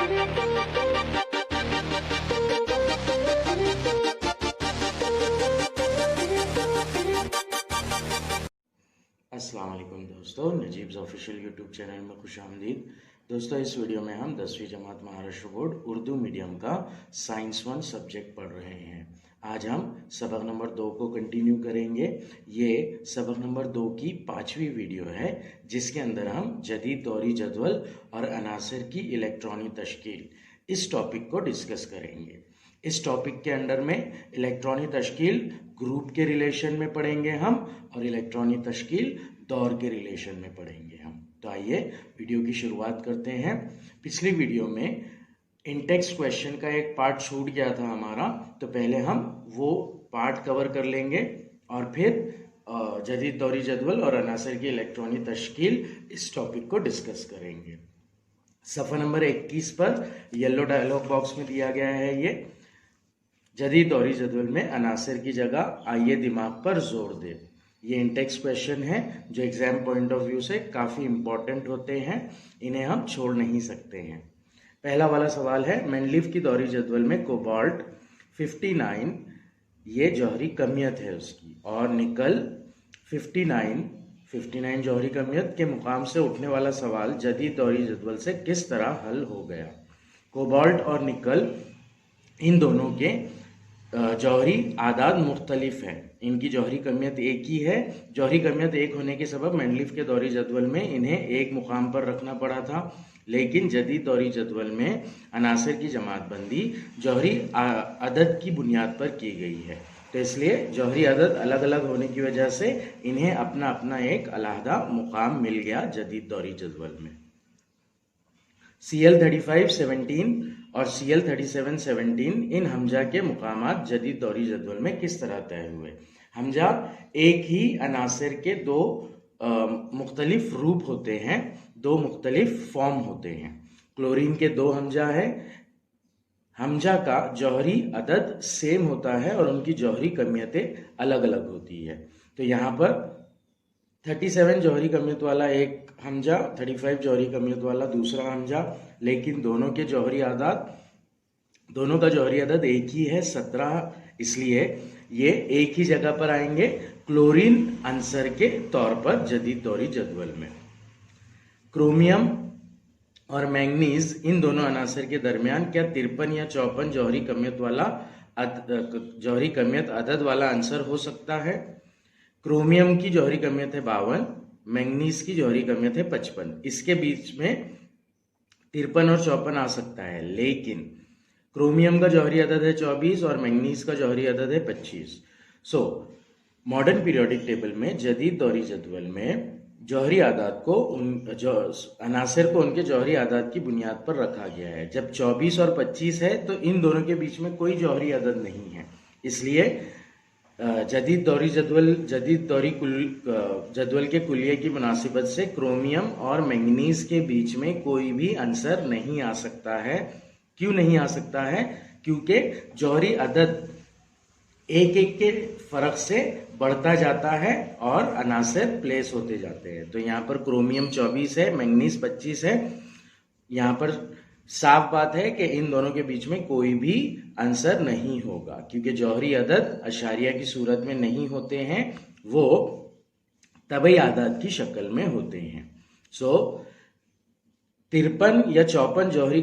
अस्सलाम वालेकुम दोस्तों, नजीब्स ऑफिशियल यूट्यूब चैनल में खुश आमदीद। दोस्तों, इस वीडियो में हम 10वीं जमात महाराष्ट्र बोर्ड उर्दू मीडियम का साइंस 1 सब्जेक्ट पढ़ रहे हैं। आज हम सबक नंबर 2 को कंटिन्यू करेंगे। ये सबक नंबर 2 की 5वीं वीडियो है, जिसके अंदर हम जदीद दौरी जदवल और अनासर की इलेक्ट्रॉनी तश्कील इस टॉपिक को डिस्कस करेंगे। इस टॉपिक के अंडर में इलेक्ट्रॉनी तश्कील ग्रुप के रिलेशन में पढ़ेंगे हम, और इलेक्ट्रॉनी तश्कील दौर के रिलेशन में पढ़ेंगे हम। तो आइए वीडियो की शुरुआत करते हैं। पिछली वीडियो में इंटेक्स्ट क्वेश्चन का एक पार्ट छूट गया था हमारा, तो पहले हम वो पार्ट कवर कर लेंगे और फिर जदीद दौरी जदवल और अनासर की इलेक्ट्रॉनी तश्कील इस टॉपिक को डिस्कस करेंगे। सफ़ा नंबर 21 पर येलो डायलॉग बॉक्स में दिया गया है ये जदीद दौरी जदवल में अनासर की जगह आइए दिमाग पर जोर दे। ये इंटेक्स्ट क्वेश्चन है जो एग्जाम पॉइंट ऑफ व्यू से काफ़ी इंपॉर्टेंट होते हैं, इन्हें हम छोड़ नहीं सकते हैं। पहला वाला सवाल है, मेंडलीफ की दौरी जदवल में कोबाल्ट 59 ये जौहरी कमियत है उसकी, और निकल 59 जौहरी कमियत के मुकाम से उठने वाला सवाल जदीद दौरी जदवल से किस तरह हल हो गया। कोबाल्ट और निकल इन दोनों के जौहरी आदाद मुख्तलिफ हैं, इनकी जौहरी कमियत एक ही है। जौहरी कमियत एक होने के सबब मेंडलीफ के दौरी जदवल में इन्हें एक मुकाम पर रखना पड़ा था, लेकिन जदीद दौरी जदवल में अनासर की जमात बंदी जौहरी अदद की बुनियाद पर की गई है। तो इसलिए जौहरी अदद अलग अलग होने की वजह से इन्हें अपना अपना एक अलहदा मुकाम मिल गया जदीद दौरी जदवल में। CL35-17 और CL37-17 इन हमजा के मुकामात जदीद दौरी जदवल में किस तरह तय हुए। हमजा एक ही अनासर के दो मुख्तलिफ रूप होते हैं, दो मुख्तलिफ फॉर्म होते हैं। क्लोरीन के दो हमजा है, हमजा का जौहरी अदद सेम होता है और उनकी जौहरी कमियतें अलग अलग होती है। तो यहाँ पर 37 जौहरी कमियत वाला एक हमजा, 35 जौहरी कमियत वाला दूसरा हमजा, लेकिन दोनों का जौहरी अदद एक ही है 17, इसलिए ये एक ही जगह पर आएंगे क्लोरीन आंसर के तौर पर जदीद दौरी जदवल में। क्रोमियम और मैंगनीज इन दोनों अनासर के दरमियान क्या 53 या 54 जौहरी कमियत अदद वाला आंसर हो सकता है। क्रोमियम की जौहरी कमियत है 52, मैंगनीज की जौहरी कमियत है 55। इसके बीच में 53 और 54 आ सकता है, लेकिन क्रोमियम का जौहरी अदद है 24 और मैंगनीज का जौहरी अदद है 25। सो मॉडर्न पीरियोडिक टेबल में जदीद दौरी जदवल में जौहरी आदाद को अनासर को उनके जौहरी आदाद की बुनियाद पर रखा गया है। जब 24 और 25 है तो इन दोनों के बीच में कोई जौहरी अदद नहीं है, इसलिए जदीद दौरी जदवल के कुलिये की मुनासिबत से क्रोमियम और मैंगनीज के बीच में कोई भी आंसर नहीं आ सकता है। क्यों नहीं आ सकता है? क्योंकि जौहरी अदद एक एक के फर्क से बढ़ता जाता है और अनासर प्लेस होते जाते हैं। तो यहाँ पर क्रोमियम 24 है, मैंगनीज 25 है। यहाँ पर साफ बात है कि इन दोनों के बीच में कोई भी आंसर नहीं होगा, क्योंकि जौहरी अदद अशारिया की सूरत में नहीं होते हैं, वो तबई आदाद की शक्ल में होते हैं। सो 53 या 54 जौहरी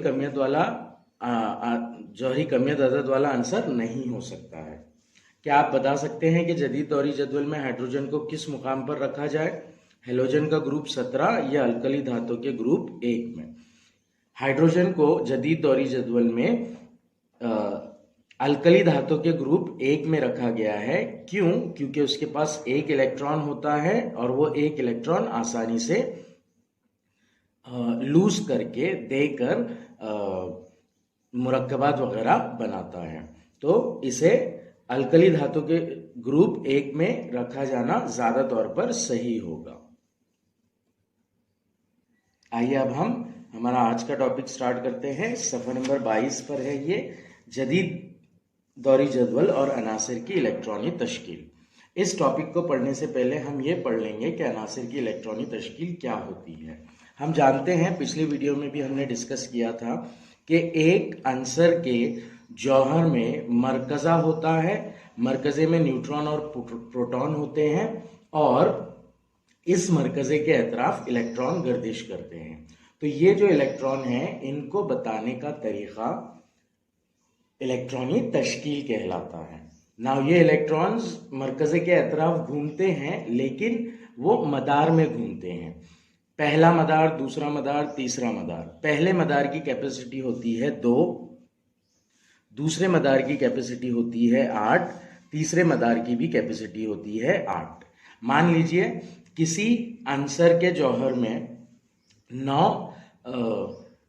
कमियत अदद वाला आंसर नहीं हो सकता है। क्या आप बता सकते हैं कि जदीद दौरी जदवल में हाइड्रोजन को किस मुकाम पर रखा जाए? हेलोजन का ग्रुप 17 या अल्कली धातु के ग्रुप 1 में। हाइड्रोजन को जदीद दौरी जदवल में अल्कली धातु के ग्रुप 1 में रखा गया है। क्यों? क्योंकि उसके पास एक इलेक्ट्रॉन होता है और वो एक इलेक्ट्रॉन आसानी से लूज करके देकर मुरक्कबात वगैरह बनाता है। तो इसे अल्कली धातु के ग्रुप 1 में रखा जाना ज्यादा तौर पर सही होगा। आइए अब हम हमारा आज का टॉपिक स्टार्ट करते हैं। सफ़ा नंबर 22 पर है ये जदीद दौरी जदवल और अनासर की इलेक्ट्रॉनी तश्कील। इस टॉपिक को पढ़ने से पहले हम ये पढ़ लेंगे कि अनासर की इलेक्ट्रॉनी तश्कील क्या होती है। हम जानते हैं, पिछली वीडियो में भी हमने डिस्कस किया था कि एक आंसर के जौहर में मरकज़ा होता है, मरकज़े में न्यूट्रॉन और प्रोटॉन होते हैं और इस मरकज़े के अतराफ इलेक्ट्रॉन गर्दिश करते हैं। तो ये जो इलेक्ट्रॉन है इनको बताने का तरीका इलेक्ट्रॉनी तश्कील कहलाता है। नाउ ये इलेक्ट्रॉन्स मरकज़े के अतराफ घूमते हैं लेकिन वो मदार में घूमते हैं। पहला मदार, दूसरा मदार, तीसरा मदार। पहले मदार की कैपेसिटी होती है 2, दूसरे मदार की कैपेसिटी होती है 8, तीसरे मदार की भी कैपेसिटी होती है 8। मान लीजिए किसी आंसर के जौहर में 9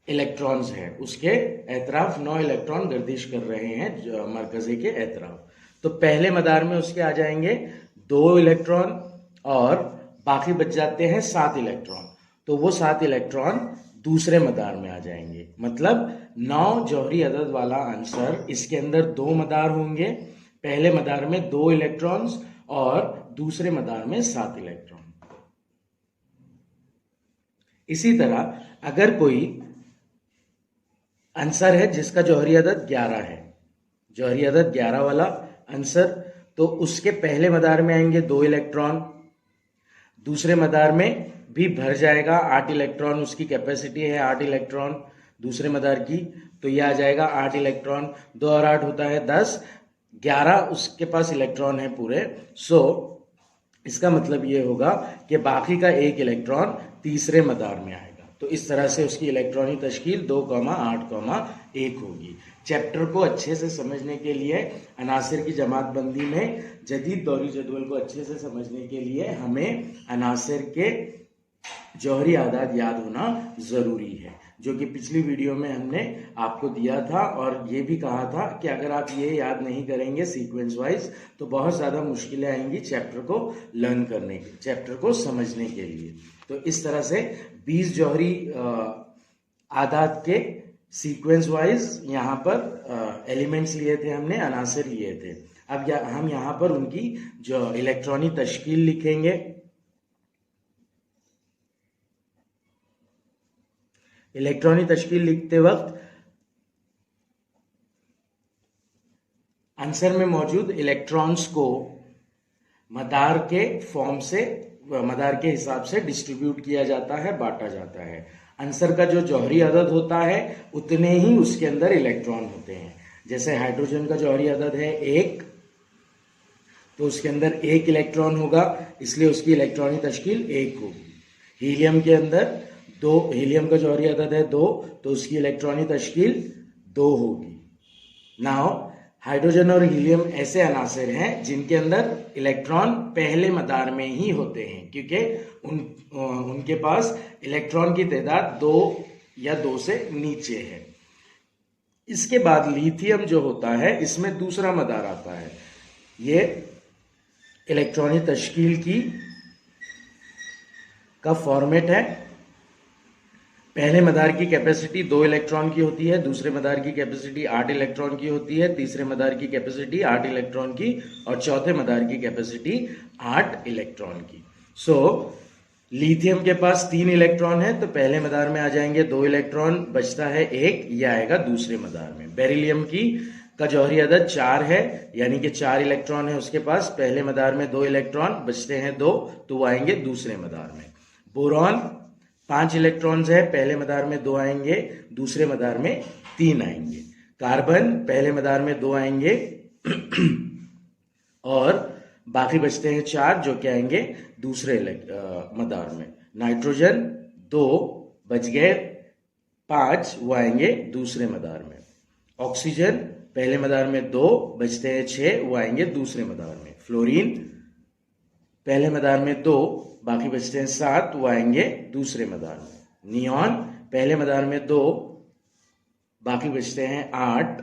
इलेक्ट्रॉन्स हैं, उसके एतराफ 9 इलेक्ट्रॉन गर्दिश कर रहे हैं मरकज़े के एतराफ। तो पहले मदार में उसके आ जाएंगे 2 इलेक्ट्रॉन और बाकी बच जाते हैं 7 इलेक्ट्रॉन। तो वो 7 इलेक्ट्रॉन दूसरे मदार में आ जाएंगे। मतलब 9 जौहरी अदद वाला आंसर, इसके अंदर 2 मदार होंगे, पहले मदार में 2 इलेक्ट्रॉन्स और दूसरे मदार में 7 इलेक्ट्रॉन। इसी तरह अगर कोई आंसर है जिसका जौहरी अदद 11 है, जौहरी अदद 11 वाला आंसर, तो उसके पहले मदार में आएंगे 2 इलेक्ट्रॉन, दूसरे मदार में भी भर जाएगा 8 इलेक्ट्रॉन, उसकी कैपेसिटी है 8 इलेक्ट्रॉन दूसरे मदार की, तो यह आ जाएगा 8 इलेक्ट्रॉन, 2 और 8 होता है 10, 11 उसके पास इलेक्ट्रॉन है पूरे। सो इसका मतलब ये होगा कि बाकी का 1 इलेक्ट्रॉन तीसरे मदार में आएगा। तो इस तरह से उसकी इलेक्ट्रॉनिक तश्कील 2, 8, 1 होगी। चैप्टर को अच्छे से समझने के लिए, अनासिर की जमात बंदी में जदीद दौरी जदवल को अच्छे से समझने के लिए हमें अनासिर के जौहरी आदाद याद होना ज़रूरी है, जो कि पिछली वीडियो में हमने आपको दिया था और ये भी कहा था कि अगर आप ये याद नहीं करेंगे सीक्वेंस वाइज तो बहुत ज़्यादा मुश्किलें आएंगी चैप्टर को लर्न करने के, चैप्टर को समझने के लिए। तो इस तरह से 20 जौहरी आदाद के सीक्वेंस वाइज यहाँ पर एलिमेंट्स लिए थे हमने, अनासिर लिए थे। अब हम यहाँ पर उनकी जो इलेक्ट्रॉनिक तश्कील लिखेंगे। इलेक्ट्रॉनिक तश्कील लिखते वक्त आंसर में मौजूद इलेक्ट्रॉन्स को मदार के फॉर्म से, मदार के हिसाब से डिस्ट्रीब्यूट किया जाता है, बांटा जाता है। आंसर का जो जौहरी अदद होता है उतने ही उसके अंदर इलेक्ट्रॉन होते हैं। जैसे हाइड्रोजन का जौहरी अदद है 1, तो उसके अंदर 1 इलेक्ट्रॉन होगा, इसलिए उसकी इलेक्ट्रॉनिक तश्कील 1 होगी। हीलियम के अंदर 2, हीलियम का जौहरी अदद है 2, तो उसकी इलेक्ट्रॉनिक तश्कील 2 होगी। नाउ हाइड्रोजन और हीलियम ऐसे अनासिर हैं जिनके अंदर इलेक्ट्रॉन पहले मदार में ही होते हैं, क्योंकि उनके पास इलेक्ट्रॉन की तादाद 2 या 2 से नीचे है। इसके बाद लिथियम जो होता है इसमें दूसरा मदार आता है। ये इलेक्ट्रॉनिक तश्कील का फॉर्मेट है। पहले मदार की कैपेसिटी 2 इलेक्ट्रॉन की होती है, दूसरे मदार की कैपेसिटी 8 इलेक्ट्रॉन की होती है, तीसरे मदार की कैपेसिटी 8 इलेक्ट्रॉन की और चौथे मदार की कैपेसिटी 8 इलेक्ट्रॉन की। सो लिथियम के पास 3 इलेक्ट्रॉन है, तो पहले मदार में आ जाएंगे 2 इलेक्ट्रॉन, बचता है 1, यह आएगा दूसरे मदार में। बेरिलियम का जौहरी अदद 4 है, यानी कि 4 इलेक्ट्रॉन है उसके पास, पहले मदार में 2 इलेक्ट्रॉन, बचते हैं 2, तो वो आएंगे दूसरे मदार में। बोरॉन 5 इलेक्ट्रॉन्स है, पहले मदार में 2 आएंगे, दूसरे मदार में 3 आएंगे। कार्बन पहले मदार में 2 आएंगे और बाकी बचते हैं 4 जो कि आएंगे दूसरे मदार में। नाइट्रोजन 2 बच गए, 5 वो आएंगे दूसरे मदार में। ऑक्सीजन पहले मदार में 2, बचते हैं 6, वो आएंगे दूसरे मदार में। फ्लोरीन पहले मदार में 2, बाकी बचते हैं 7, वो आएंगे दूसरे मदार में। नियॉन पहले मदार में 2, बाकी बचते हैं 8,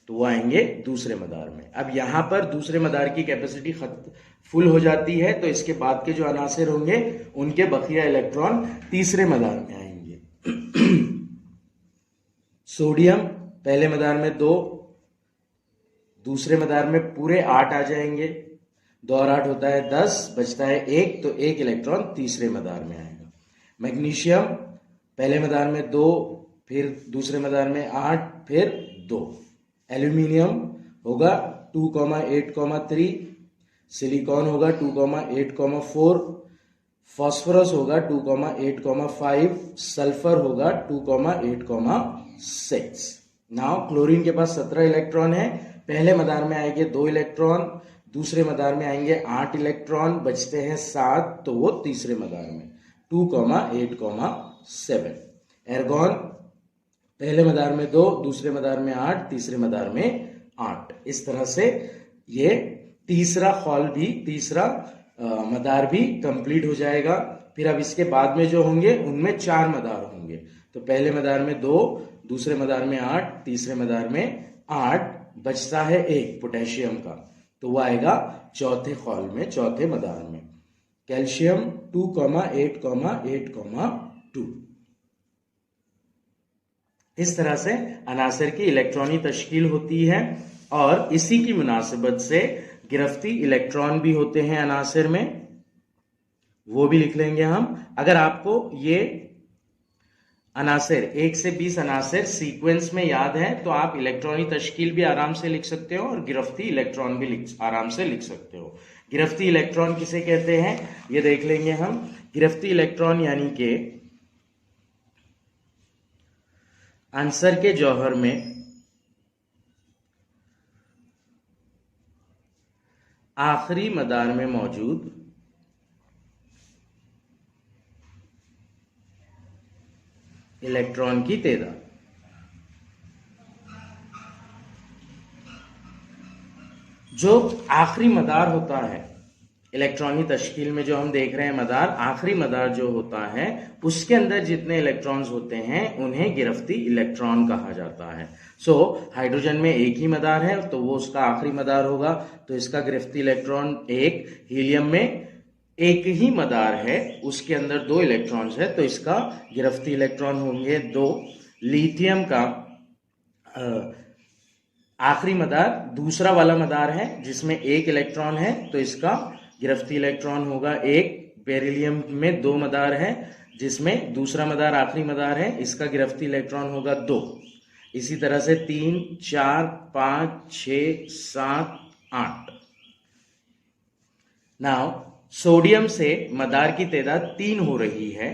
तो वो आएंगे दूसरे मदार में। अब यहां पर दूसरे मदार की कैपेसिटी फुल हो जाती है, तो इसके बाद के जो अनासिर होंगे उनके बकिया इलेक्ट्रॉन तीसरे मदार में आएंगे। सोडियम पहले मदार में 2, दूसरे मदार में पूरे 8 आ जाएंगे, 2 और 8 होता है 10, बचता है 1, तो 1 इलेक्ट्रॉन तीसरे मदार में आएगा। मैग्नीशियम पहले मदार में 2, फिर दूसरे मदार में 8, फिर 2। एल्यूमिनियम होगा 2,8,3, सिलिकॉन होगा 2,8,4, फॉस्फोरस होगा 2,8,5, सल्फर होगा 2,8,6। नाउ क्लोरीन के पास 17 इलेक्ट्रॉन है। पहले मदार में आएंगे 2 इलेक्ट्रॉन, दूसरे मदार में आएंगे 8 इलेक्ट्रॉन, बचते हैं 7, तो वो तीसरे मदार में 2,8,7। एर्गॉन पहले मदार में 2, दूसरे मदार में 8, तीसरे मदार में 8। इस तरह से ये तीसरा हॉल भी, तीसरा मदार भी कंप्लीट हो जाएगा। फिर अब इसके बाद में जो होंगे उनमें 4 मदार होंगे। तो पहले मदार में 2, दूसरे मदार में 8, तीसरे मदार में 8, बचता है 1 पोटेशियम का, तो वो आएगा चौथे हॉल में, चौथे मदार में। कैल्शियम 2,8,8,2। इस तरह से अनासर की इलेक्ट्रॉनी तश्कील होती है और इसी की मुनासिबत से गिरफ्ती इलेक्ट्रॉन भी होते हैं अनासर में, वो भी लिख लेंगे हम। अगर आपको ये अनासर 1 से 20 अनासर सीक्वेंस में याद है तो आप इलेक्ट्रॉनी तश्कील भी आराम से लिख सकते हो और गिरफ्ती इलेक्ट्रॉन भी आराम से लिख सकते हो। गिरफ्ती इलेक्ट्रॉन किसे कहते हैं ये देख लेंगे हम। गिरफ्ती इलेक्ट्रॉन यानी कि आंसर के जौहर में आखिरी मदार में मौजूद इलेक्ट्रॉन की तादाद। जो आखिरी मदार होता है इलेक्ट्रॉनी तश्कील में, जो हम देख रहे हैं मदार, आखिरी मदार जो होता है उसके अंदर जितने इलेक्ट्रॉन्स होते हैं उन्हें गिरफ्ती इलेक्ट्रॉन कहा जाता है। सो हाइड्रोजन में एक ही मदार है तो वो उसका आखिरी मदार होगा, तो इसका गिरफ्ती इलेक्ट्रॉन 1। हीलियम में एक ही मदार है, उसके अंदर 2 इलेक्ट्रॉन्स है, तो इसका गिरफ्ती इलेक्ट्रॉन होंगे 2। लिथियम का आखिरी मदार दूसरा वाला मदार है जिसमें 1 इलेक्ट्रॉन है, तो इसका गिरफ्ती इलेक्ट्रॉन होगा 1। बेरिलियम में 2 मदार है जिसमें दूसरा मदार आखिरी मदार है, इसका गिरफ्ती इलेक्ट्रॉन होगा 2। इसी तरह से 3, 4, 5, 6, 7, 8। नाउ सोडियम से मदार की तादाद 3 हो रही है।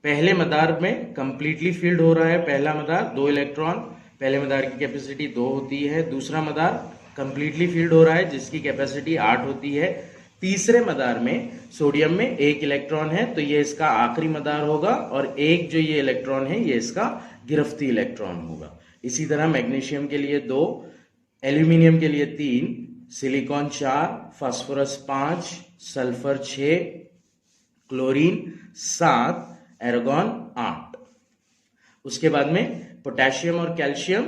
पहले मदार में कंप्लीटली फिल्ड हो रहा है पहला मदार, 2 इलेक्ट्रॉन, पहले मदार की कैपेसिटी 2 होती है। दूसरा मदार कंप्लीटली फिल्ड हो रहा है जिसकी कैपेसिटी 8 होती है। तीसरे मदार में सोडियम में 1 इलेक्ट्रॉन है, तो ये इसका आखिरी मदार होगा और 1 जो ये इलेक्ट्रॉन है ये इसका गिरफ्ती इलेक्ट्रॉन होगा। इसी तरह मैग्नीशियम के लिए 2, एल्यूमिनियम के लिए 3, सिलिकॉन 4, फास्फोरस 5, सल्फर 6, क्लोरीन 7, एर्गॉन 8। उसके बाद में पोटेशियम और कैल्शियम,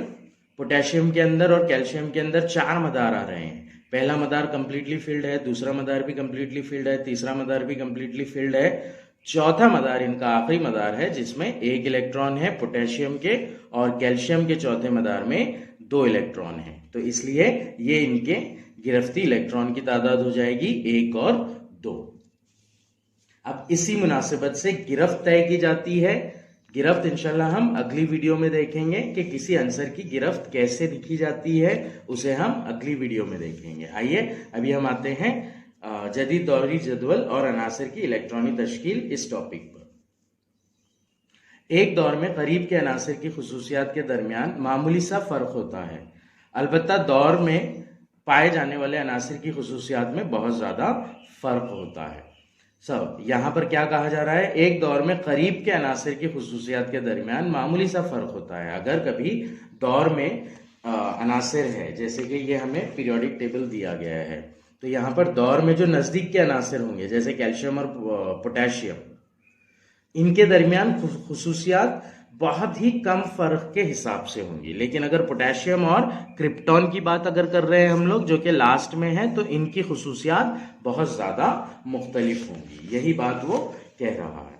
पोटेशियम के अंदर और कैल्शियम के अंदर 4 मदार आ रहे हैं। पहला मदार कंप्लीटली फिल्ड है, दूसरा मदार भी कंप्लीटली फिल्ड है, तीसरा मदार भी कंप्लीटली फिल्ड है, चौथा मदार इनका आखिरी मदार है जिसमें 1 इलेक्ट्रॉन है पोटेशियम के, और कैल्शियम के चौथे मदार में 2 इलेक्ट्रॉन है, तो इसलिए ये इनके गिरफ्ती इलेक्ट्रॉन की तादाद हो जाएगी 1 और 2। अब इसी मुनासिबत से गिरफ्त तय की जाती है। गिरफ्त इंशाल्लाह हम अगली वीडियो में देखेंगे कि किसी आंसर की गिरफ्त कैसे लिखी जाती है, उसे हम अगली वीडियो में देखेंगे। आइए अभी हम आते हैं जदीद दौरी जदवल और अनासर की इलेक्ट्रॉनी तश्कील इस टॉपिक पर। एक दौर में करीब के अनासर की खुसूसियात के दरमियान मामूली सा फर्क होता है, अलबत्ता दौर में पाए जाने वाले अनासर की खुसूसियात में बहुत ज्यादा फर्क होता है। यहाँ पर क्या कहा जा रहा है, एक दौर में करीब के अनासर की खुसूसियात के दरमियान मामूली सा फर्क होता है। अगर कभी दौर में अनासर है, जैसे कि ये हमें पीरियोडिक टेबल दिया गया है, तो यहाँ पर दौर में जो नजदीक के अनासर होंगे जैसे कैल्शियम और पोटेशियम, इनके दरमियान खुसूसियात बहुत ही कम फर्क के हिसाब से होंगी। लेकिन अगर पोटेशियम और क्रिप्टॉन की बात अगर कर रहे हैं हम लोग, जो कि लास्ट में है, तो इनकी खुसूसियात बहुत ज्यादा मुख्तलिफ होंगी। यही बात वो कह रहा है,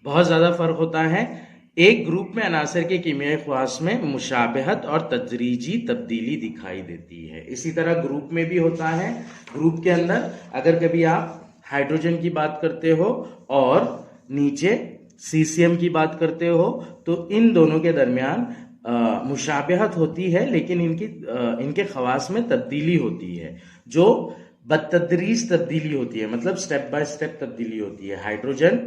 बहुत ज्यादा फर्क होता है। एक ग्रुप में अनासर के कीमियाई ख्वास में मुशाबहत और तदरीजी तब्दीली दिखाई देती है। इसी तरह ग्रुप में भी होता है। ग्रुप के अंदर अगर कभी आप हाइड्रोजन की बात करते हो और नीचे सीसीएम की बात करते हो तो इन दोनों के दरमियान मुशाबहत होती है, लेकिन इनके खवास में तब्दीली होती है जो बतदरीज तब्दीली होती है, मतलब स्टेप बाय स्टेप तब्दीली होती है। हाइड्रोजन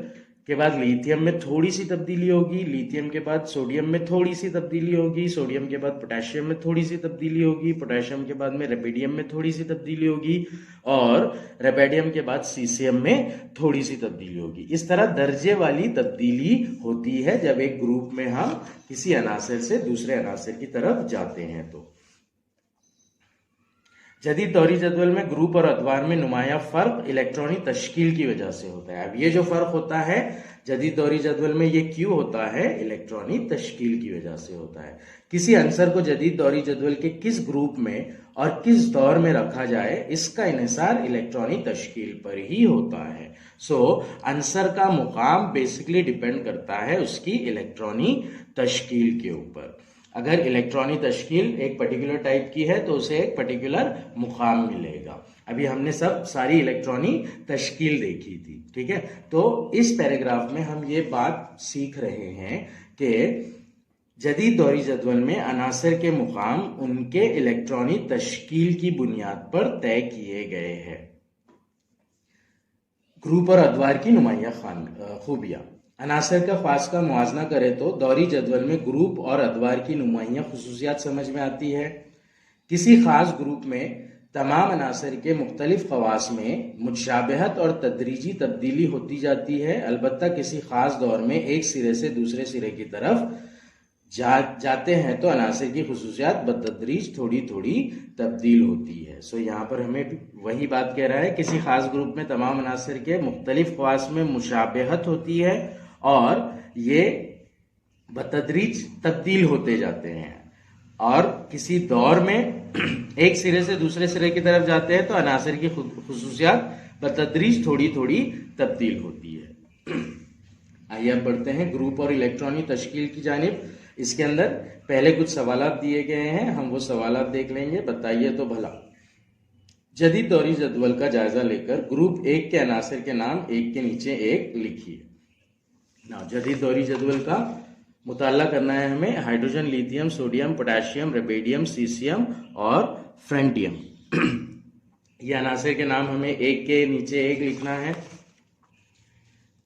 के बाद लिथियम में थोड़ी सी तब्दीली होगी, लिथियम के बाद सोडियम में थोड़ी सी तब्दीली होगी, सोडियम के बाद पोटेशियम में थोड़ी सी तब्दीली होगी, पोटेशियम के बाद में रेपेडियम में थोड़ी सी तब्दीली होगी और रेपेडियम के बाद सीसीएम में थोड़ी सी तब्दीली होगी। इस तरह दर्जे वाली तब्दीली होती है जब एक ग्रुप में हम किसी अनासर से दूसरे अनासर की तरफ जाते हैं। तो जदीद दौरी जदवल में ग्रुप और अदवार में नुमाया फर्क इलेक्ट्रॉनिक तश्कील की वजह से होता है। अब ये जो फर्क होता है जदीद दौरी जदवल में, ये क्यों होता है? इलेक्ट्रॉनिक तश्कील की वजह से होता है। किसी अंसर को जदीद दौरी जदवल के किस ग्रुप में और किस दौर में रखा जाए, इसका इन्हिसार इलेक्ट्रॉनिक तश्कील पर ही होता है। सो अंसर का मुकाम बेसिकली डिपेंड करता है उसकी इलेक्ट्रॉनिक तश्कील के ऊपर। अगर इलेक्ट्रॉनिक तश्कील एक पर्टिकुलर टाइप की है तो उसे एक पर्टिकुलर मुकाम मिलेगा। अभी हमने सब सारी इलेक्ट्रॉनिक तश्कील देखी थी, ठीक है। तो इस पैराग्राफ में हम ये बात सीख रहे हैं कि जदीद दौरी जदवल में अनासर के मुकाम उनके इलेक्ट्रॉनिक तश्कील की बुनियाद पर तय किए गए हैं। ग्रुप और अदवार की नुमाया खूबियां। अनासर का ख्वास का मुआजना करें तो दौरी जदवल में ग्रुप और अदवार की नुमाया खुसूसियात समझ में आती है। किसी खास ग्रुप में तमाम अनासर के मुख्तलिफ खवास में मुशाबहत और तदरीजी तब्दीली होती जाती है, अलबत्ता किसी खास दौर में एक सिरे से दूसरे सिरे की तरफ जाते हैं तो अनासर की खुसूसियात बतदरीज थोड़ी थोड़ी तब्दील होती है। सो यहाँ पर हमें वही बात कह रहा है, किसी खास ग्रुप में तमाम अनासर के मुख्तलिफ खवास में मुशाबहत होती है और ये बतदरीज तब्दील होते जाते हैं, और किसी दौर में एक सिरे से दूसरे सिरे की तरफ जाते हैं तो अनासर की खुसूसियात बतदरीज थोड़ी थोड़ी तब्दील होती है। आइए अब बढ़ते हैं ग्रुप और इलेक्ट्रॉनिक तश्कील की जानिब। इसके अंदर पहले कुछ सवालात दिए गए हैं, हम वो सवालात देख लेंगे। बताइए तो भला, जदीद दौरी जदवल का जायजा लेकर ग्रुप एक के अनासर के नाम एक के नीचे एक लिखिए। ना जदीद दौरी जदवल का मुताला करना है हमें hydrogen, lithium, sodium, potassium, rubidium, caesium और फ्रेंटियम। ये अनासर के नाम हमें एक के नीचे एक लिखना है।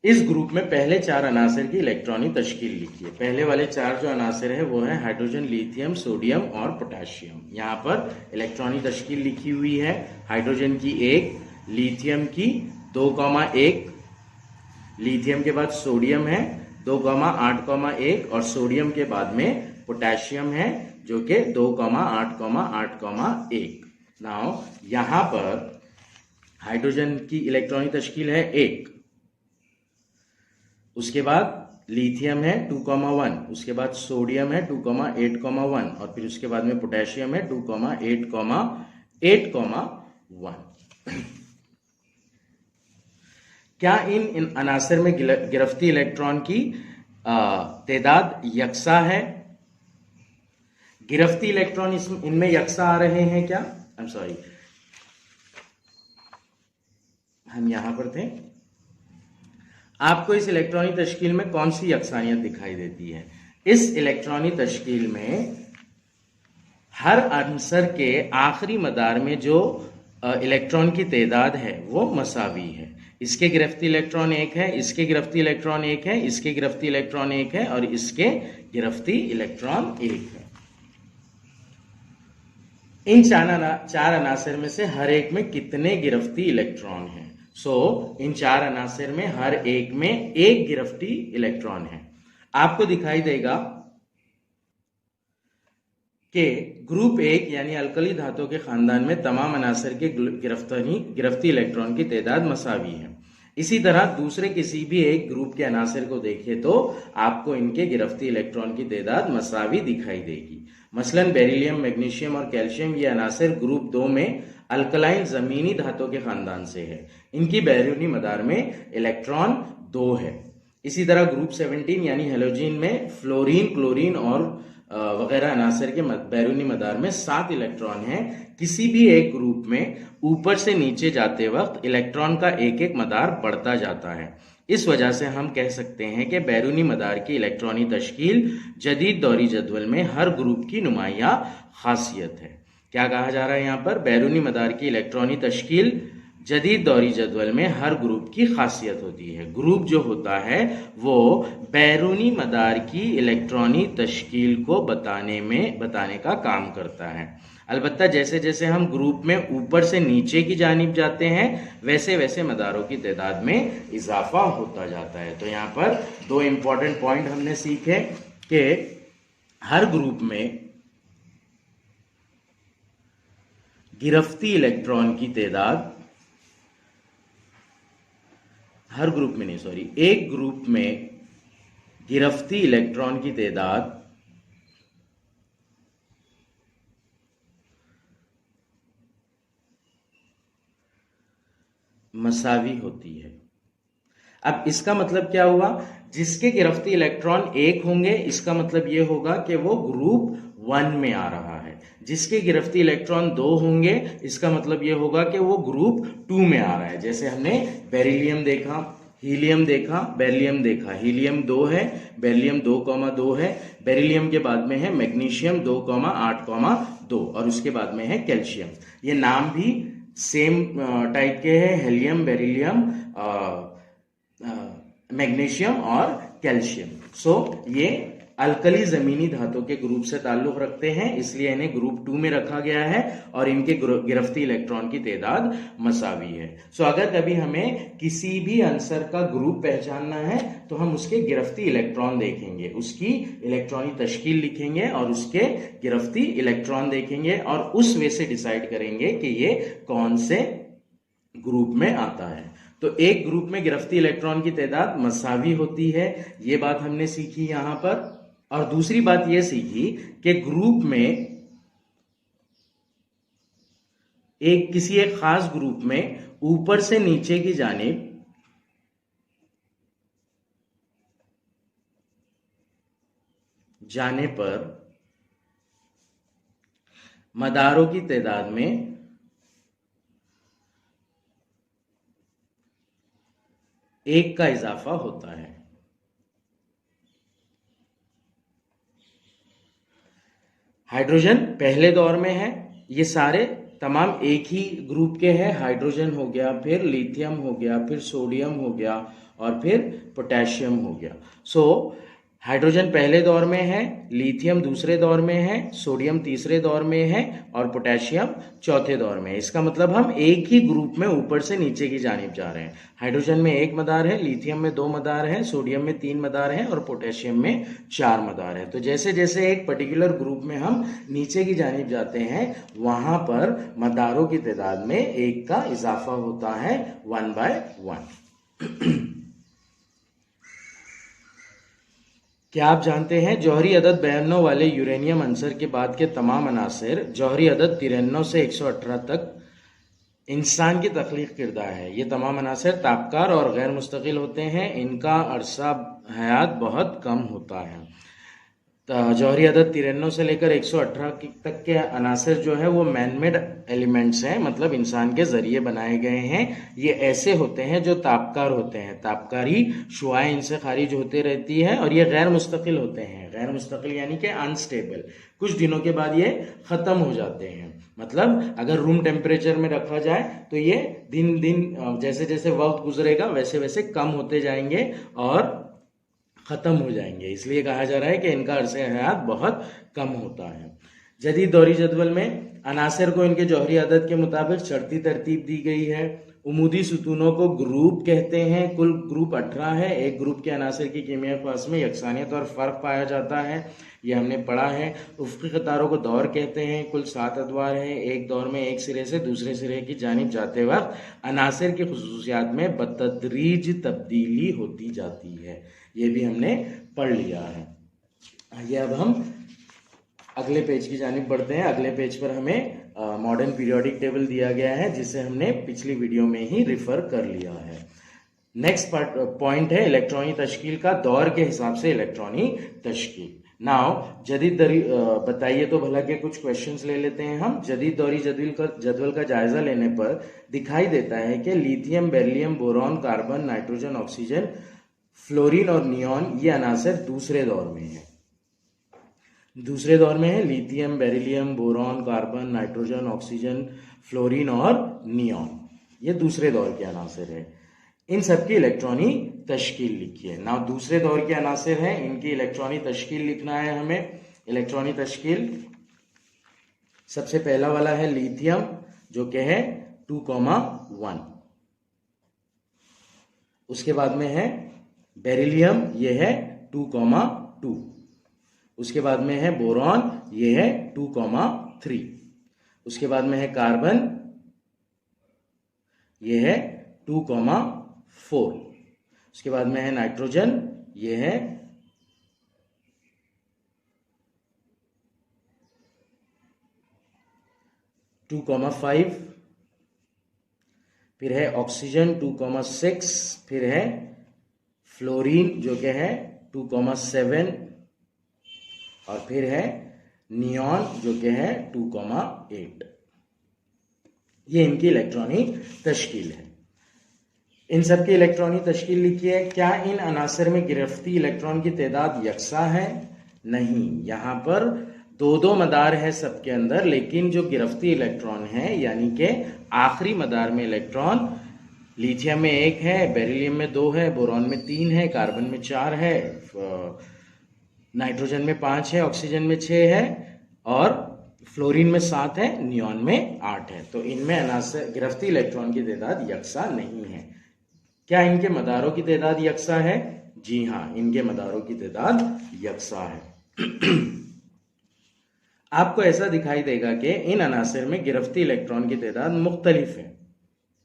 इस ग्रुप में पहले चार अनासर की इलेक्ट्रॉनिक तश्कील लिखिए। पहले वाले चार जो अनासर है वो है हाइड्रोजन, लिथियम, सोडियम और पोटेशियम। यहाँ पर इलेक्ट्रॉनिक तश्कील लिखी हुई है। हाइड्रोजन की 1, लिथियम की 2,1, लिथियम के बाद सोडियम है 2,8,1 और सोडियम के बाद में पोटेशियम है जो कि 2,8,8,1। नाउ यहाँ पर हाइड्रोजन की इलेक्ट्रॉनिक तश्कील है 1, उसके बाद लिथियम है 2,1, उसके बाद सोडियम है 2,8,1 और फिर उसके बाद में पोटेशियम है 2,8,8,1। क्या इन अनासर में गिरफ्ती इलेक्ट्रॉन की तादाद यकसा है? गिरफ्ती इलेक्ट्रॉन इनमें यकसा आ रहे हैं क्या? आई एम सॉरी, हम यहां पर थे। आपको इस इलेक्ट्रॉनिक तश्कील में कौन सी यकसानियत दिखाई देती है? इस इलेक्ट्रॉनिक तश्कील में हर आंसर के आखिरी मदार में जो इलेक्ट्रॉन की तादाद है वो मसावी है। इसके गिरफ्ती इलेक्ट्रॉन 1 है, इसके गिरफ्ती इलेक्ट्रॉन 1 है, इसके गिरफ्ती इलेक्ट्रॉन 1 है और इसके गिरफ्ती इलेक्ट्रॉन 1 है। इन चार अनासर में से हर एक में कितने गिरफ्ती इलेक्ट्रॉन हैं? इन चार अनासर में हर एक में एक गिरफ्ती इलेक्ट्रॉन है। आपको दिखाई देगा कि ग्रुप 1 यानी अल्कली धातुओं के खानदान में तमाम अनासर के गिरफ्ती इलेक्ट्रॉन की तादाद मसावी है। इसी तरह दूसरे किसी भी एक ग्रुप के अनासर को देखें तो आपको इनके गिरफ्ती इलेक्ट्रॉन की तादाद मसावी दिखाई देगी। मसलन बेरिलियम, मैग्नीशियम और कैल्शियम ये अनासर ग्रुप 2 में अल्कलाइन जमीनी धातुओं के खानदान से है। इनकी बैरूनी मदार में इलेक्ट्रॉन 2 है। इसी तरह ग्रुप 17 यानी हेलोजीन में फ्लोरीन, क्लोरीन और वगैरह अनासर के बैरूनी मदार में 7 इलेक्ट्रॉन हैं। किसी भी एक ग्रुप में ऊपर से नीचे जाते वक्त इलेक्ट्रॉन का एक एक मदार बढ़ता जाता है। इस वजह से हम कह सकते हैं कि बैरूनी मदार की इलेक्ट्रॉनी तश्कील जदीद दौरी जदवल में हर ग्रुप की नुमाया खासियत है। क्या कहा जा रहा है यहाँ पर? बैरूनी मदार की इलेक्ट्रॉनी तश्कील जदीद दौरी जदवल में हर ग्रुप की खासियत होती है। ग्रुप जो होता है वो बैरूनी मदार की इलेक्ट्रॉनी तश्कील को बताने का काम करता है। अलबत्ता जैसे जैसे हम ग्रुप में ऊपर से नीचे की जानिब जाते हैं वैसे वैसे मदारों की तादाद में इजाफा होता जाता है। तो यहाँ पर दो इंपॉर्टेंट पॉइंट हमने सीखे कि हर ग्रुप में गिरफ्ती इलेक्ट्रॉन की तादाद, हर ग्रुप में नहीं सॉरी एक ग्रुप में गिरफ्ती इलेक्ट्रॉन की तादाद मसावी होती है। अब इसका मतलब क्या हुआ? जिसके गिरफ्ती इलेक्ट्रॉन एक होंगे इसका मतलब यह होगा कि वो ग्रुप 1 में आ रहा है। जिसके गिरफ्ती इलेक्ट्रॉन 2 होंगे इसका मतलब यह होगा कि वो ग्रुप 2 में आ रहा है। जैसे हमने बेरिलियम देखा, हीलियम देखा, बेरिलियम देखा। हीलियम 2 है, बेरिलियम 2,2 है, बेरिलियम के बाद में है मैग्नीशियम 2,8,2 और उसके बाद में है कैल्शियम। ये नाम भी सेम टाइप के हैं, हेलियम, बेरिलियम, मैग्नीशियम और कैल्शियम। सो ये अल्कली जमीनी धातु के ग्रुप से ताल्लुक रखते हैं, इसलिए इन्हें ग्रुप 2 में रखा गया है और इनके गिरफ्ती इलेक्ट्रॉन की तादाद मसावी है। सो अगर कभी हमें किसी भी आंसर का ग्रुप पहचानना है तो हम उसके गिरफ्ती इलेक्ट्रॉन देखेंगे, उसकी इलेक्ट्रॉनिक तश्कील लिखेंगे और उसके गिरफ्ती इलेक्ट्रॉन देखेंगे और उस वे से डिसाइड करेंगे कि ये कौन से ग्रुप में आता है। तो एक ग्रुप में गिरफ्ती इलेक्ट्रॉन की तादाद मसावी होती है, ये बात हमने सीखी यहां पर। और दूसरी बात यह सीखी कि ग्रुप में किसी एक खास ग्रुप में ऊपर से नीचे की जानिब जाने पर मदारों की तादाद में एक का इजाफा होता है। हाइड्रोजन पहले दौर में है, ये सारे तमाम एक ही ग्रुप के हैं। हाइड्रोजन हो गया, फिर लिथियम हो गया, फिर सोडियम हो गया और फिर पोटेशियम हो गया। सो हाइड्रोजन पहले दौर में है, लिथियम दूसरे दौर में है, सोडियम तीसरे दौर में है और पोटेशियम चौथे दौर में है। इसका मतलब हम एक ही ग्रुप में ऊपर से नीचे की जानिब जा रहे हैं। हाइड्रोजन में 1 मदार है, लिथियम में 2 मदार है, सोडियम में 3 मदार है और पोटेशियम में 4 मदार है। तो जैसे जैसे एक पर्टिकुलर ग्रुप में हम नीचे की जानिब जाते हैं वहां पर मदारों की तादाद में 1 का इजाफा होता है 1/1। क्या आप जानते हैं जौहरी अदद 92 वाले यूरेनियम अंसर के बाद के तमाम अनासिर जौहरी अदद 93 से 118 तक इंसान की तख्लीक किरदा है। ये तमाम अनासिर तापकार और गैर मुस्तकिल होते हैं, इनका अरसा हयात बहुत कम होता है। जौहरी अदद 93 से लेकर 118 तक के अनासिर जो है वो मैनमेड एलिमेंट्स हैं, मतलब इंसान के जरिए बनाए गए हैं। ये ऐसे होते हैं जो तापकार होते हैं, तापकारी शुआएं इनसे खारिज होते रहती है और ये गैर मुस्तकिल होते हैं। गैर मुस्तकिल यानी कि अनस्टेबल, कुछ दिनों के बाद ये ख़त्म हो जाते हैं। मतलब अगर रूम टेम्परेचर में रखा जाए तो ये दिन दिन जैसे जैसे वक्त गुजरेगा वैसे वैसे कम होते जाएंगे और ख़त्म हो जाएंगे। इसलिए कहा जा रहा है कि इनका अरसे हयात बहुत कम होता है। जदीद दौरी जदवल में अनासिर को इनके जौहरी अदद के मुताबिक चढ़ती तरतीब दी गई है। उमूदी सुतूनों को ग्रुप कहते हैं। कुल ग्रुप 18 है। एक ग्रुप के अनासिर की कीमिया ख़ास में यकसानियत और फ़र्क पाया जाता है, ये हमने पढ़ा है। उफ़क़ी क़तारों को दौर कहते हैं। कुल 7 अदवार हैं। एक दौर में एक सिरे से दूसरे सिरे की जानिब जाते वक्त अनासिर की खुसूसियात में बतदरीज तब्दीली होती जाती है, ये भी हमने पढ़ लिया है। आइए अब हम अगले पेज की जानिब बढ़ते हैं। अगले पेज पर हमें मॉडर्न पीरियोडिक टेबल दिया गया है जिसे हमने पिछली वीडियो में ही रिफर कर लिया है। नेक्स्ट पॉइंट है इलेक्ट्रॉनिक तश्कील का दौर के हिसाब से इलेक्ट्रॉनिक तश्कील। नाउ जदीद दौरी बताइए तो भला के कुछ क्वेश्चंस ले लेते हैं हम। जदीद दौरी जदवल का जायजा लेने पर दिखाई देता है कि lithium, beryllium, boron, carbon, nitrogen, oxygen, fluorine और नियॉन ये अनासर दूसरे दौर में है। दूसरे दौर में है lithium, beryllium, boron, carbon, nitrogen, oxygen, fluorine और नियॉन, ये दूसरे दौर के अनासर है। इन सबकी इलेक्ट्रॉनी तश्कील लिखिए। ना दूसरे दौर के अनासर हैं, इनकी इलेक्ट्रॉनी तश्कील लिखना है हमें। इलेक्ट्रॉनी तश्कील सबसे पहला वाला है लिथियम, जो कि है 2,1। उसके बाद में है बेरिलियम, ये है 2,2। उसके बाद में है बोरॉन, ये है 2,3। उसके बाद में है कार्बन, ये है 2,4। उसके बाद में है नाइट्रोजन, ये है 2,5। फिर है ऑक्सीजन 2,6। फिर है फ्लोरीन जो कि है 2,7 और फिर है नियॉन जो कि है 2,8। ये इनकी इलेक्ट्रॉनी तश्कील है। इन सब की इलेक्ट्रॉनी तश्कील लिखिए। क्या इन अनासर में गिरफ्ती इलेक्ट्रॉन की तादाद यकसा है? नहीं, यहां पर दो दो मदार है सबके अंदर, लेकिन जो गिरफ्ती इलेक्ट्रॉन है यानी कि आखिरी मदार में इलेक्ट्रॉन लिथियम में 1 है, बेरिलियम में 2 है, बोरॉन में 3 है, कार्बन में 4 है, नाइट्रोजन में 5 है, ऑक्सीजन में 6 है और फ्लोरीन में 7 है, नियॉन में 8 है। तो इनमें अनासर गिरफ्ती इलेक्ट्रॉन की तादाद यकसा नहीं है। क्या इनके मदारों की तादाद यकसा है? जी हाँ, इनके मदारों की तादाद यकसा है। आपको ऐसा दिखाई देगा कि इन अनासर में गिरफ्ती इलेक्ट्रॉन की तादाद मुख्तलिफ है।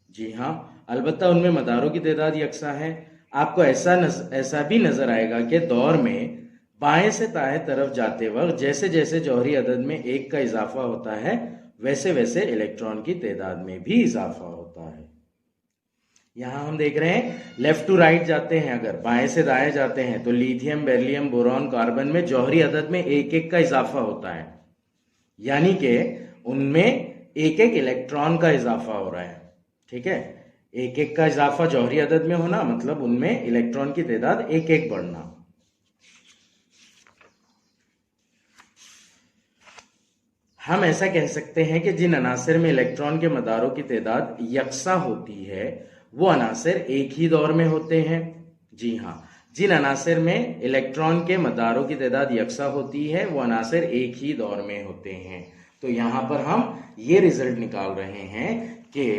जी हाँ, अलबत्ता उनमें मदारों की तादाद यकसा है। आपको ऐसा भी नजर आएगा कि दौर में बाएं से दाएं तरफ जाते वक्त जैसे जैसे जौहरी अदद में 1 का इजाफा होता है, वैसे वैसे इलेक्ट्रॉन की तादाद में भी इजाफा होता है। यहां हम देख रहे हैं लेफ्ट टू राइट जाते हैं, अगर बाएं से दाएं जाते हैं तो लिथियम, बेरिलियम, बोरॉन, कार्बन में जौहरी अदद में 1-1 का इजाफा होता है, यानी कि उनमें 1-1 इलेक्ट्रॉन का इजाफा हो रहा है। ठीक है, 1-1 का इजाफा जौहरी अदद में होना मतलब उनमें इलेक्ट्रॉन की तादाद 1-1 बढ़ना। हम ऐसा कह सकते हैं कि जिन अनासर में इलेक्ट्रॉन के मदारों की तादाद यकसा होती है वो अनासर एक ही दौर में होते हैं। जी हाँ, जिन अनासर में इलेक्ट्रॉन के मदारों की तादाद यकसा होती है वो अनासर एक ही दौर में होते हैं। तो यहां पर हम ये रिजल्ट निकाल रहे हैं कि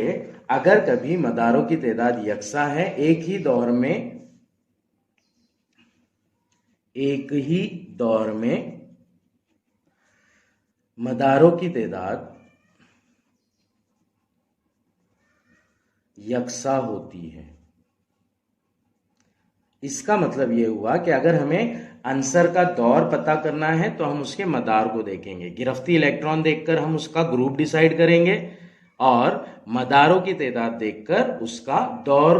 अगर कभी मदारों की तादाद यकसा है, एक ही दौर में मदारों की तादाद यकसा होती है, इसका मतलब यह हुआ कि अगर हमें आंसर का दौर पता करना है तो हम उसके मदार को देखेंगे। गिरफ्ती इलेक्ट्रॉन देखकर हम उसका ग्रुप डिसाइड करेंगे और मदारों की तादाद देखकर उसका दौर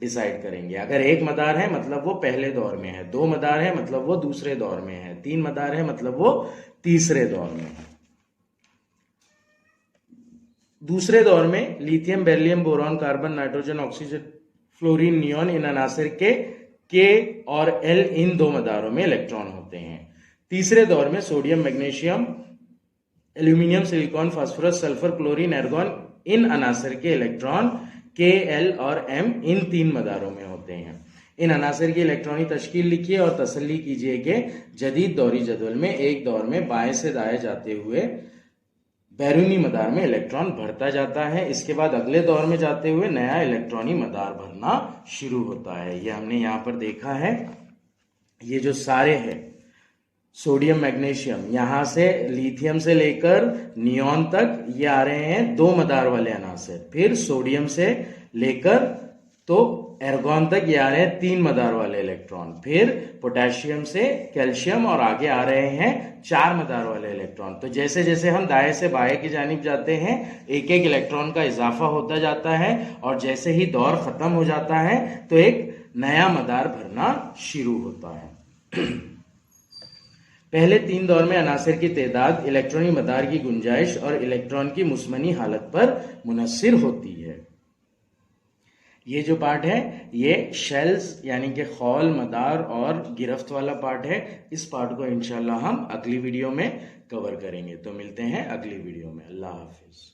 डिसाइड करेंगे। अगर 1 मदार है मतलब वो पहले दौर में है, 2 मदार है मतलब वो दूसरे दौर में है, 3 मदार है मतलब वो तीसरे दौर में है। दूसरे दौर में lithium, beryllium, boron, carbon, nitrogen, oxygen, fluorine, neon इन अनासर के और एल इन 2 मदारों में इलेक्ट्रॉन होते हैं। तीसरे दौर में sodium, magnesium, aluminium, silicon, phosphorus, sulphur, chlorine, argon इन अनासर के इलेक्ट्रॉन के, एल और एम इन 3 मदारों में होते हैं। इन अनासर की इलेक्ट्रॉनिक तश्कील लिखिए और तसल्ली कीजिए कि जदीद दौरी जदवल में एक दौर में बाएं से दाएं जाते हुए बैरूनी मदार में इलेक्ट्रॉन भरता जाता है, इसके बाद अगले दौर में जाते हुए नया इलेक्ट्रॉनी मदार भरना शुरू होता है। ये हमने यहां पर देखा है। ये जो सारे हैं सोडियम, मैग्नीशियम, यहां से लिथियम से लेकर नियॉन तक ये आ रहे हैं 2 मदार वाले अनासर। फिर सोडियम से लेकर तो एर्गॉन तक ये आ रहे हैं 3 मदार वाले इलेक्ट्रॉन। फिर पोटेशियम से कैल्शियम और आगे आ रहे हैं 4 मदार वाले इलेक्ट्रॉन। तो जैसे जैसे हम दाएं से बाएं की जानिब जाते हैं 1-1 इलेक्ट्रॉन का इजाफा होता जाता है और जैसे ही दौर खत्म हो जाता है तो एक नया मदार भरना शुरू होता है। पहले 3 दौर में अनासिर की तादाद इलेक्ट्रॉनी मदार की गुंजाइश और इलेक्ट्रॉन की मुस्मनी हालत पर मुनस्सिर होती है। ये जो पार्ट है ये शेल्स यानी कि खौल, मदार और गिरफ्त वाला पार्ट है। इस पार्ट को इंशाल्लाह हम अगली वीडियो में कवर करेंगे। तो मिलते हैं अगली वीडियो में। अल्लाह हाफिज।